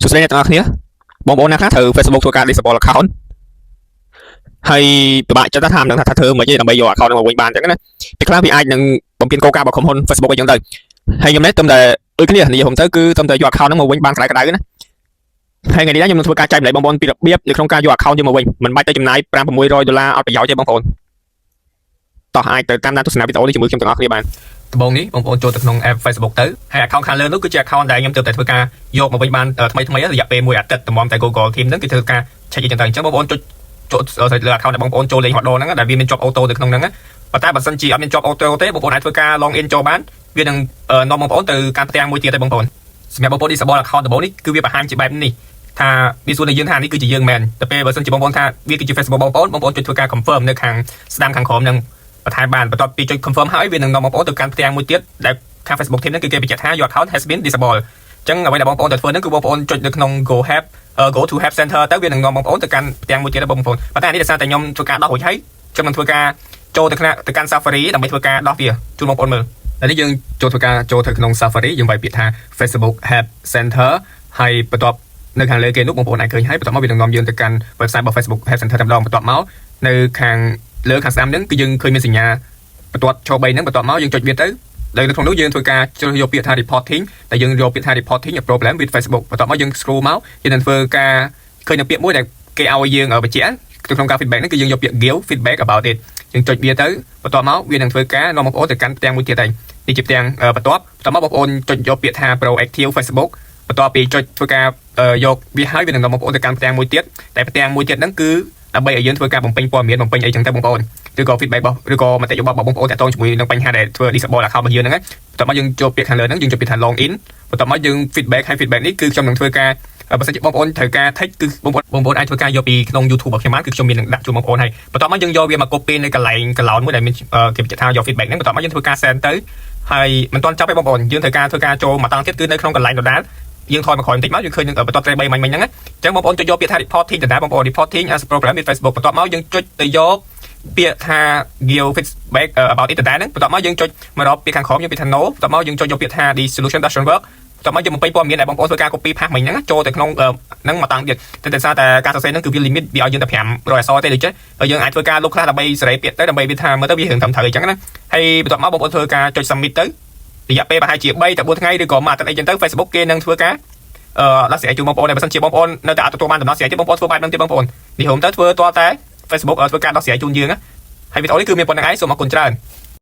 សួស្តីអ្នកទាំងអស់គ្នាបងប្អូនណាខ្លះត្រូវ Facebook ធ្វើការ disable account ហើយពិបាកចិត្តថាមិនដឹងថាធ្វើមិនទេដើម្បីយក account ហ្នឹងមកវិញបានអញ្ចឹងណាពេលខ្លះវាអាចនឹងបំពេញគោលការណ៍របស់ក្រុមហ៊ុន Facebook អីចឹងទៅហើយខ្ញុំនេះត្រឹមតែដូចគ្នានិយាយខ្ញុំទៅគឺត្រឹមតែយក account ហ្នឹងមកវិញបានក្តៅៗណាហើយថ្ងៃនេះខ្ញុំនឹងធ្វើការចែកម្លែកបងប្អូនពីរបៀបនៅក្នុងការយក account យកមកវិញមិនបាច់ទៅចំណាយ$500-600អត់ប្រយោជន៍ទេបងប្អូនតោះអាចទៅតាមដានទស្សនាវីដេអូនេះជាមួយខ្ញុំទាំងអស់គ្នាបានដំបូងនេះបងប្អូនចូលទៅក្នុង app Facebook ទៅហើយ account ខាងលើនោះគឺជា account ដែលខ្ញុំទើបតែធ្វើការយកមកវិញបានថ្មីរយៈពេល1អាទិត្យតម្រាំតែ Google Team ហ្នឹងគឺធ្វើការ check អីចឹងទៅអញ្ចឹងបងប្អូនចុចលើ account ដែលបងប្អូនចូលលេងម្ដងហ្នឹងដែលវាមានជាប់ auto ទៅក្នុងហ្នឹងប៉ុន្តែបើសិនជាអត់មានជាប់ auto ទេបងប្អូនអាចធ្វើការ log in ចូលបានវានឹងនាំបងប្អូនទៅកាន់ផ្ទាំងមួយទៀតទេបងប្អូនសម្រាប់បងប្អូន disable account ដំបូងនេះគឺវាបង្ហាញជាបែបនេះថាវាសួរតែយើងថានេះគឺជាយើងមែនតែពេលបើសិនជាបងប្អូនថាវាគឺជា Facebook បងប្អូនចុចធ្វើការ confirm នៅខាងស្ដាំខាងក្រោមហ្នឹងបន្ថែមបានបន្ទាប់ពីចុច confirm ហើយវានឹងនាំបងប្អូនទៅកាន់ផ្ទាំងមួយទៀតដែលខាង Facebook Team ហ្នឹងគឺគេបញ្ជាក់ថា your account has been disable អញ្ចឹងអ្វីដែលបងប្អូនត្រូវធ្វើហ្នឹងគឺបងប្អូនចុចនៅក្នុង go to help center ទៅវានឹងនាំបងប្អូនទៅកាន់ផ្ទាំងមួយទៀតបងប្អូនប៉ុន្តែនេះដោយសារតែខ្ញុំធ្វើការដោះរួចហើយខ្ញុំនឹងធ្វើការចូលទៅកាន់ Safari ដើម្បីធ្វើការដោះវាជូនបងប្អូនមើលហើយនេះយើងចូលធ្វើការចូលទៅក្នុង Safari យើងវាយពាក្យថា Facebook Help Center ហើយបន្ទាប់នៅខាងលើគេនោះបងប្អូនអាចឃើញហើយបន្ទាប់មកវានឹងនាំយើងទៅកាន់ website របស់ Facebook Help Center តែម្ដងបន្ទាប់មកនៅខាងលើខាងស្ដាំហ្នឹងគឺយើងឃើញមានសញ្ញាបន្ទាត់ឈរ3ហ្នឹងបន្ទាប់មកយើងចុចវាទៅនៅក្នុងនោះយើងធ្វើការជ្រើសយកពាក្យថា reporting តែយើងយកពាក្យថា reporting a problem with Facebook បន្ទាប់មកយើង scroll មកយើងនឹងធ្វើការឃើញនៅពាក្យមួយដែលគេឲ្យយើងបញ្ជាក់ក្នុងការ feedback ហ្នឹងគឺយើងយកពាក្យ give feedback about it យើងចុចវាទៅបន្ទាប់មកវានឹងធ្វើការនាំបងប្អូនទៅកាន់ផ្ទាំងមួយទៀតហើយនេះជាផ្ទាំងបន្ទាប់មកបងប្អូនចុចយកពាក្យថា proactive Facebook បន្ទាប់ពីចុចធ្វើការយកវាហើយវានឹងនាំបងប្អូនទៅកាន់ផ្ទាំងមួយទៀតតែផ្ទាំងមួយទៀតហ្នឹងគឺដើម្បីឲ្យយើងធ្វើការបំពេញព័ត៌មានបំពេញអីចឹងទៅបងប្អូនឬក៏ feedback របស់ឬក៏មតិយោបល់របស់បងប្អូនតាក់ទងជាមួយនឹងបញ្ហាដែលធ្វើ disable account របស់យើងហ្នឹងបន្ទាប់មកយើងចូលពាក្យខាងលើហ្នឹងយើងចុចពាក្យថា log in បន្ទាប់មកយើង feedback ហើយ feedback នេះគឺខ្ញុំនឹងធ្វើការបើសិនជាបងប្អូនត្រូវការ text គឺបងប្អូនអាចធ្វើការយកពីក្នុង YouTube របស់ខ្ញុំបានគឺខ្ញុំមាននឹងដាក់ជូនបងប្អូនហើយបន្ទាប់មកយើងយកវាមក copy នៅកន្លែង cloud មួយដែលមានគេបញ្ជាក់ថាយក feedback ហ្នឹងបន្ទាប់មកយើងធ្វើការ send ទៅហើយមិនទាន់ចប់ទេបងប្អូនយើងត្រូវការធ្វើការចូលមកតង់ទៀតគឺនៅក្នុងកន្លែងដដែលយើងថយមកក្រោយបន្តិចមកយើងឃើញនឹងបន្ទាប់ត្រេ3មិញហ្នឹងអញ្ចឹងបងប្អូនចុចយកពាក្យថា reporting ដដែលបងប្អូន reporting as a problem with Facebook បន្ទាប់មកយើងចុចទៅយកពាក្យថា give feedback about it ដដែលហ្នឹងបន្ទាប់មកយើងចុចមករកពាក្យខាងក្រោមយើងពាក្យថា no បន្ទាប់មកយើងចុចយកពាក្យថា the solution doesn't work បន្ទាប់មកយើងបំពេញព័ត៌មានដែលបងប្អូនធ្វើការ copy paste មិញហ្នឹងចូលទៅក្នុងហ្នឹងមកតាំងទៀតតែដោយសារតែការសរសេរហ្នឹងគឺវា limit វាឲ្យយើងតែ500អក្សរទេដូចចេះហើយយើងអាចធ្វើការលុបខ្លះដើម្បីសេរីពាក្យទៅដើម្បីវាថាមើលទៅវារឿងត្រឹមត្រូវអញ្ចឹងណាហើយបន្ទាប់មកបងប្អូនធ្វើការចុច submit ទៅរយៈពេលប្រហែលជា3ទៅ4ថ្ងៃឬក៏មួយអាទិត្យអីចឹងទៅ Facebook គេនឹងធ្វើការដោះស្រាយជូនបងប្អូនបើសិនជាបងប្អូននៅតែអត់ទទួលបានដំណោះស្រាយទេបងប្អូនធ្វើបែបហ្នឹងទេបងប្អូននេះខ្ញុំទៅធ្វើតតែ Facebook ធ្វើការដោះស្រាយជូនយើងណាហើយវីដេអូនេះគឺមានប៉ុណ្្នឹងឯងសូមអរគុណច្រើន